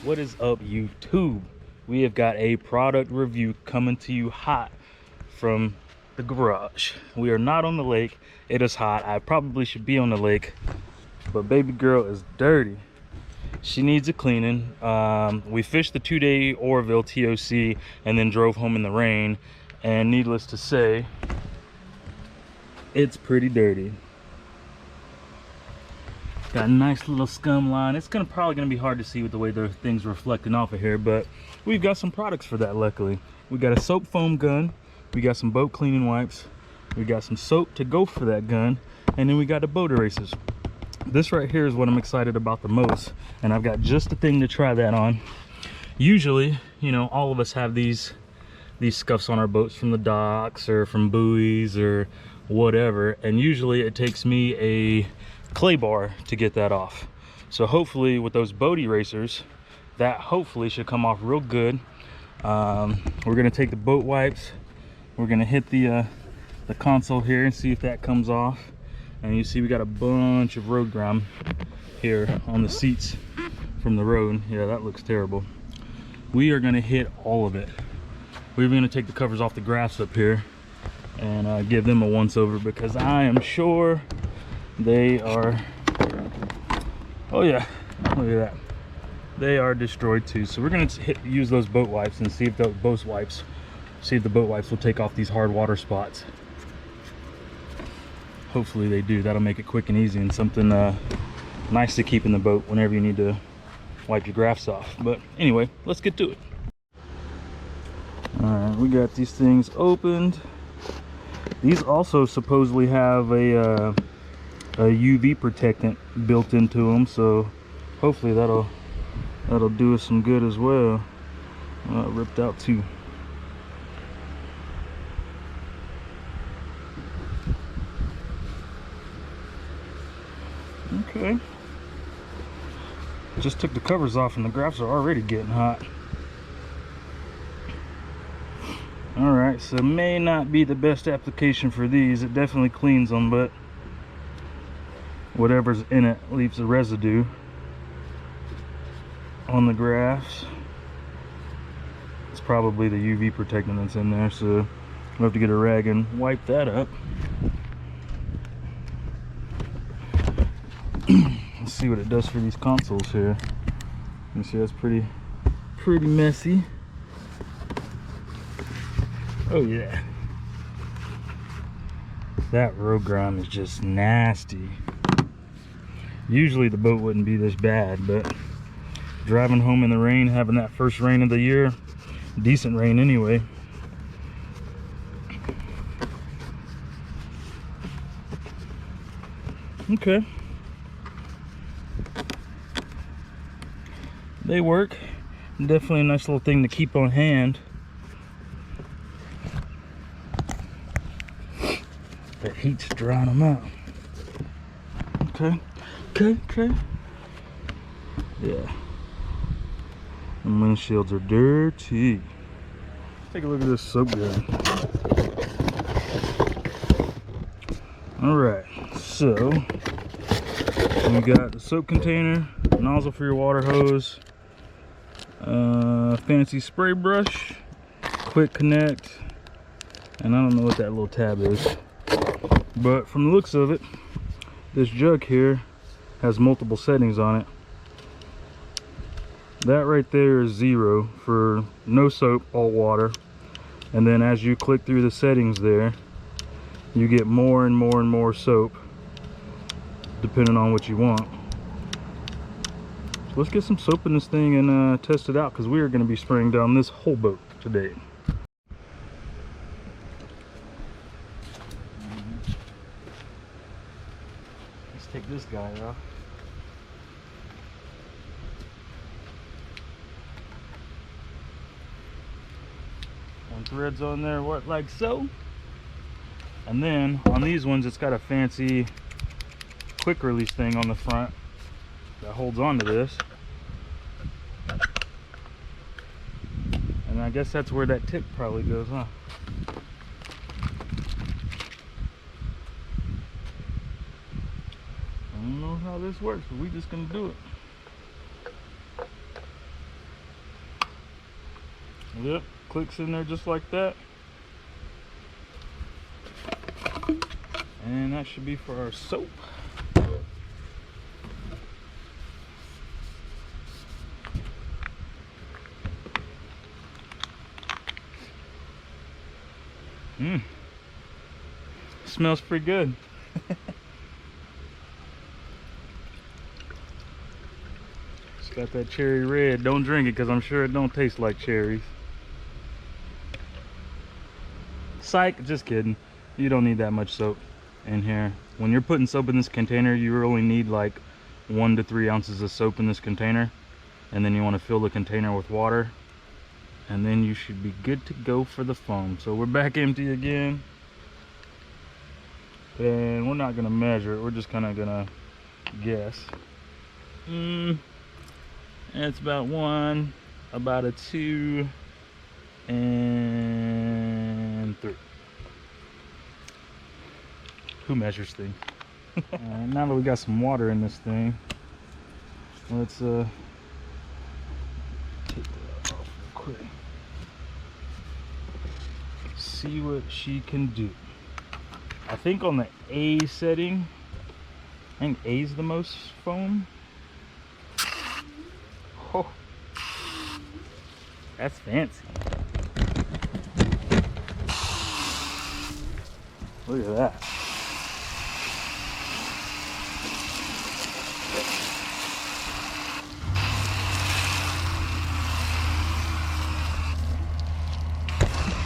What is up, YouTube? We have got a product review coming to you hot from the garage. We are not on the lake. It is hot. I probably should be on the lake, but baby girl is dirty. She needs a cleaning. We fished the 2-day Oroville TOC and then drove home in the rain, and needless to say, it's pretty dirty. Got a nice little scum line. It's probably gonna be hard to see with the way the things reflecting off of here, but we've got some products for that. Luckily, we got a soap foam gun, we got some boat cleaning wipes, we got some soap to go for that gun, and then we got the boat erasers. This right here is what I'm excited about the most, and I've got just the thing to try that on. Usually, you know, all of us have these scuffs on our boats from the docks or from buoys or whatever, and usually it takes me a clay bar to get that off. So hopefully with those boat erasers, that hopefully should come off real good. We're gonna take the boat wipes, we're gonna hit the console here and see if that comes off. And you see we got a bunch of road grime here on the seats from the road. Yeah, that looks terrible. We are gonna hit all of it. We're gonna take the covers off the graphs up here and give them a once over, because I am sure they are, oh yeah, look at that, they are destroyed too. So we're gonna use those boat wipes and see if the boat wipes will take off these hard water spots. Hopefully they do. That'll make it quick and easy and something nice to keep in the boat whenever you need to wipe your graphs off. But anyway, let's get to it. All right, we got these things opened. These also supposedly have a UV protectant built into them, so hopefully that'll do us some good as well. Ripped out too. Okay, just took the covers off and the graphs are already getting hot. All right, so may not be the best application for these. It definitely cleans them, but whatever's in it leaves a residue on the graphs. It's probably the UV protectant that's in there, so we'll have to get a rag and wipe that up. Let's see what it does for these consoles here. You see that's pretty messy. Oh yeah, that road grime is just nasty. Usually the boat wouldn't be this bad, but driving home in the rain, having that first rain of the year, decent rain anyway, okay, they work. Definitely a nice little thing to keep on hand. That heat's drying them out. Okay. Yeah. The windshields are dirty. Take a look at this soap gun. Alright, so we got the soap container, nozzle for your water hose, fancy spray brush, quick connect, and I don't know what that little tab is. But from the looks of it, this jug here has multiple settings on it. That right there is 0 for no soap, all water. And then as you click through the settings there, you get more and more and more soap, depending on what you want. So let's get some soap in this thing and test it out, because we are going to be spraying down this whole boat today. Take this guy off. One thread's on there, what, like so. And then on these ones, it's got a fancy quick release thing on the front that holds on to this. And I guess that's where that tip probably goes, huh? I don't know how this works, but we're just gonna do it. Yep, clicks in there just like that. And that should be for our soap. Smells pretty good. It's got that cherry red. Don't drink it because I'm sure it don't taste like cherries. Psych, just kidding. You don't need that much soap in here. When you're putting soap in this container, you really need like 1 to 3 ounces of soap in this container. And then you want to fill the container with water. And then you should be good to go for the foam. So we're back empty again. And we're not gonna measure it, we're just kinda gonna guess. And it's about 1, about a 2, and 3. Who measures things? Now that we got some water in this thing, let's take that off real quick. See what she can do. I think on the A setting, I think A is the most foam. Oh, that's fancy. Look at that.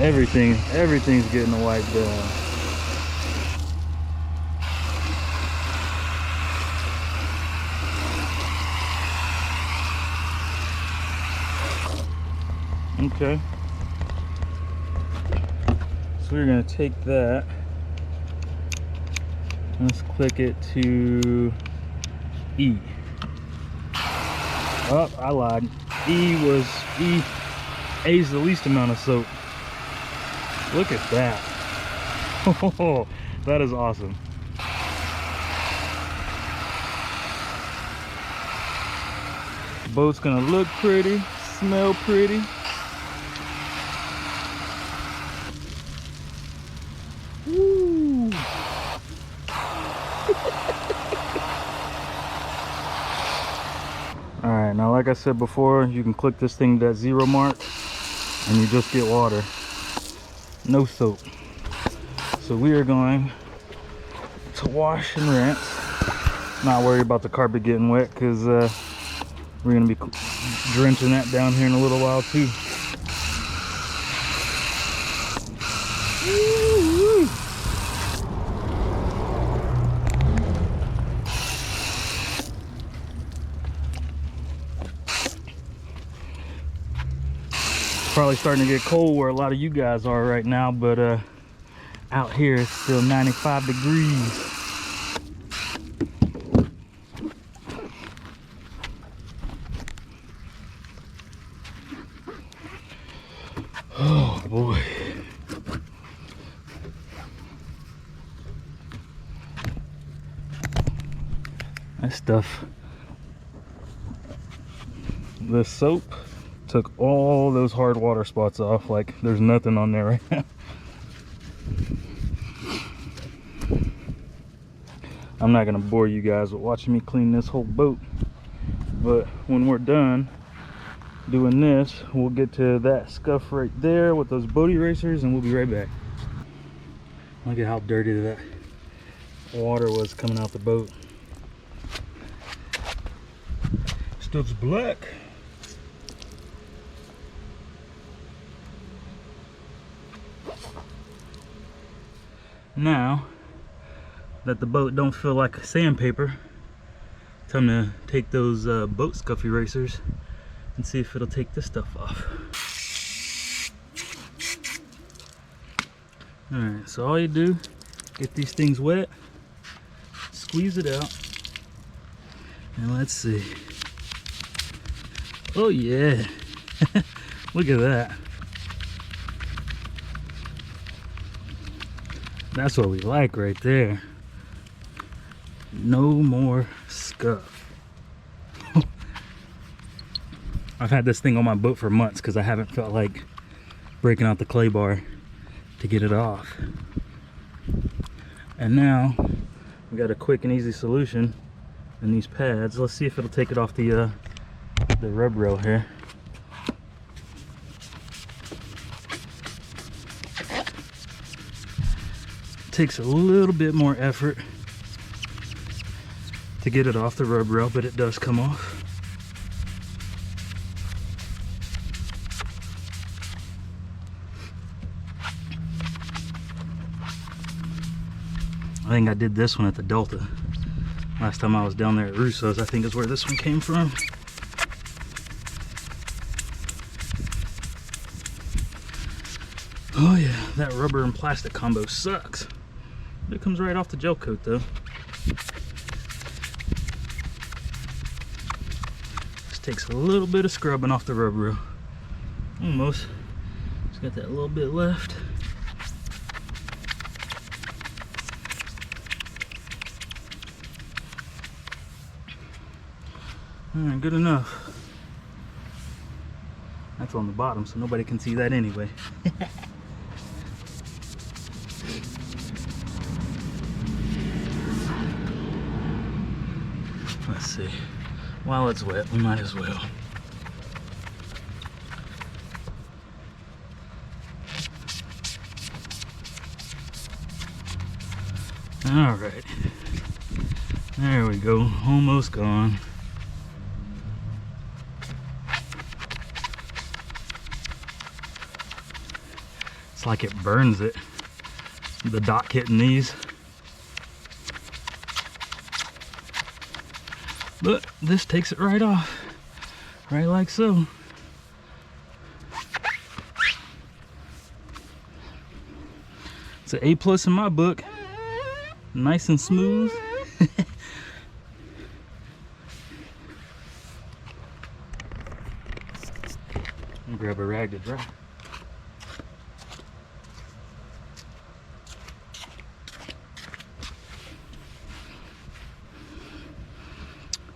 Everything's getting wiped down. Okay, so we're gonna take that. Let's click it to E. Oh, I lied. A is the least amount of soap. Look at that. Oh, that is awesome. Boat's gonna look pretty, smell pretty. Woo. Alright, now like I said before, you can click this thing to that 0 mark and you just get water. No soap. So we are going to wash and rinse. Not worry about the carpet getting wet because we're going to be drenching that down here in a little while too. Probably starting to get cold where a lot of you guys are right now, but out here it's still 95 degrees. Oh boy. That stuff, the soap took all those hard water spots off. Like there's nothing on there right now. I'm not gonna bore you guys with watching me clean this whole boat, but when we're done doing this, we'll get to that scuff right there with those boat erasers and we'll be right back. Look at how dirty that water was coming out the boat. Stuff's black. Now that the boat don't feel like sandpaper, time to take those boat scuff erasers and see if it'll take this stuff off. Alright, so all you do, get these things wet, squeeze it out, and let's see. Oh yeah, look at that. That's what we like right there. No more scuff. I've had this thing on my boat for months because I haven't felt like breaking out the clay bar to get it off. And now we got a quick and easy solution in these pads. Let's see if it'll take it off the rub rail here. Takes a little bit more effort to get it off the rub rail, but it does come off. I think I did this one at the Delta last time I was down there at Russo's. I think is where this one came from. Oh yeah, that rubber and plastic combo sucks. It comes right off the gel coat though. Just takes a little bit of scrubbing off the rub rail. Almost. Just got that little bit left. Alright, good enough. That's on the bottom, so nobody can see that anyway. Let's see. While it's wet, we might as well. Alright. There we go. Almost gone. It's like it burns it. The dot hitting these. But this takes it right off. Right like so. It's an A+ in my book. Nice and smooth. Grab a rag to dry.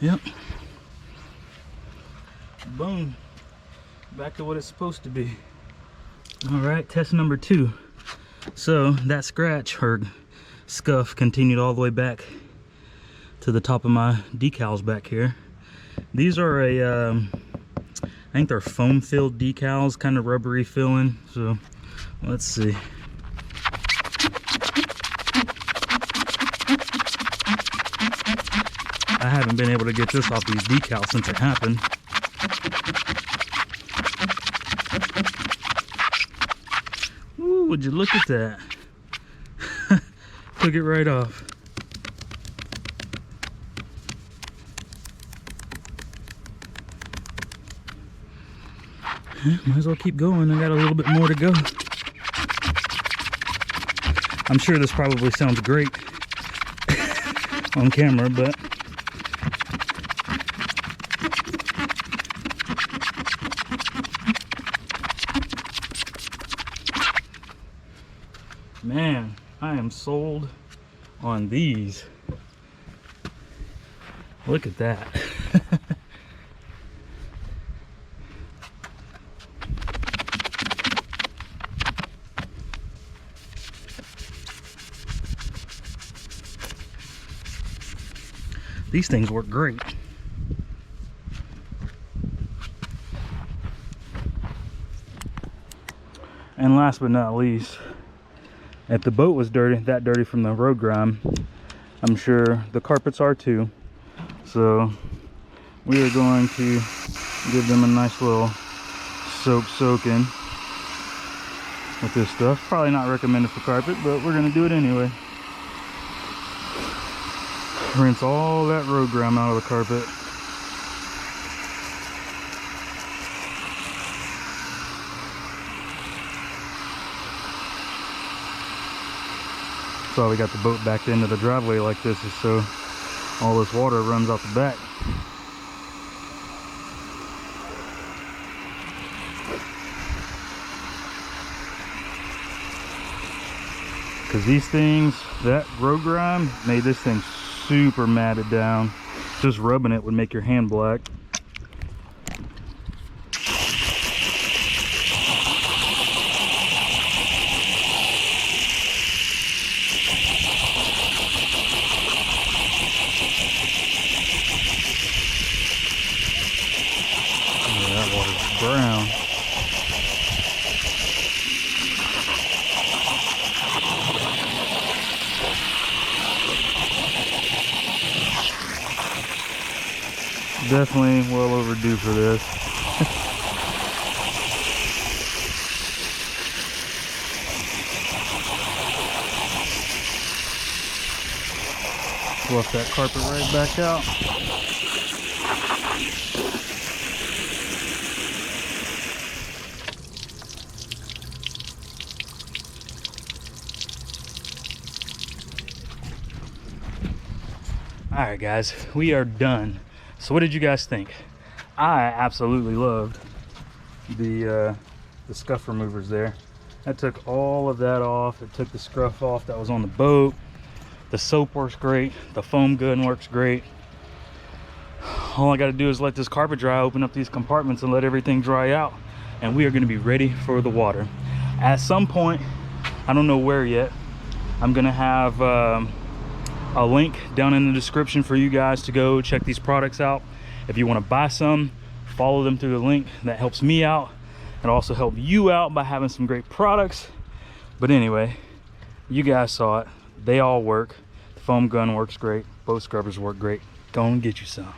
Yep. Boom. Back to what it's supposed to be. All right, test number 2. So that scratch or scuff continued all the way back to the top of my decals back here. These are I think they're foam filled decals, kind of rubbery feeling. So let's see. I haven't been able to get this off these decals since it happened. Ooh, would you look at that? Took it right off. Might as well keep going. I got a little bit more to go. I'm sure this probably sounds great on camera, but man, I am sold on these. Look at that. These things work great. And last but not least, if the boat was dirty, that dirty from the road grime, I'm sure the carpets are too. So we are going to give them a nice little soak in with this stuff. Probably not recommended for carpet, but we're going to do it anyway. Rinse all that road grime out of the carpet. That's why we got the boat backed into the driveway like this, is so all this water runs out the back. Because these things, that road grime made this thing super matted down. Just rubbing it would make your hand black. Water's brown. Definitely well overdue for this. Fluff that carpet right back out. All right, guys, we are done. So what did you guys think? I absolutely loved the scuff removers there. That took all of that off. It took the scruff off that was on the boat. The soap works great. The foam gun works great. All I got to do is let this carpet dry, open up these compartments and let everything dry out, and we are going to be ready for the water. At some point, I don't know where yet, I'm going to have a link down in the description for you guys to go check these products out. If you want to buy some, follow them through the link. That helps me out and also help you out by having some great products. But anyway, you guys saw it. They all work. The foam gun works great. Boat scrubbers work great. Go and get you some.